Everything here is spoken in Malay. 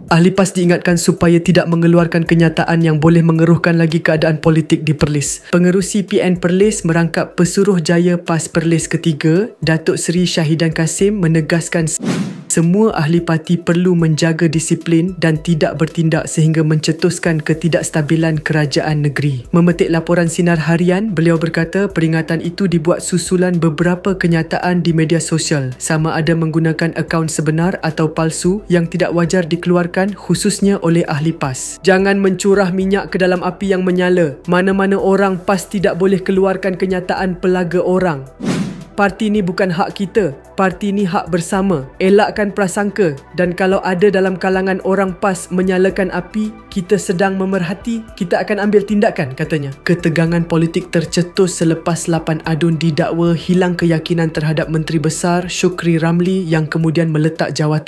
Ahli PAS diingatkan supaya tidak mengeluarkan kenyataan yang boleh mengeruhkan lagi keadaan politik di Perlis. Pengerusi PN Perlis merangkap Pesuruhjaya PAS Perlis ketiga, Datuk Seri Syahidan Kasim menegaskan semua ahli parti perlu menjaga disiplin dan tidak bertindak sehingga mencetuskan ketidakstabilan kerajaan negeri. Memetik laporan Sinar Harian, beliau berkata peringatan itu dibuat susulan beberapa kenyataan di media sosial, sama ada menggunakan akaun sebenar atau palsu yang tidak wajar dikeluarkan khususnya oleh ahli PAS. Jangan mencurah minyak ke dalam api yang menyala. Mana-mana orang PAS tidak boleh keluarkan kenyataan pelaga orang. Parti ni bukan hak kita. Parti ni hak bersama. Elakkan prasangka, dan kalau ada dalam kalangan orang PAS menyalakan api, kita sedang memerhati, kita akan ambil tindakan, katanya. Ketegangan politik tercetus selepas 8 adun didakwa hilang keyakinan terhadap Menteri Besar Shukri Ramli yang kemudian meletak jawatan.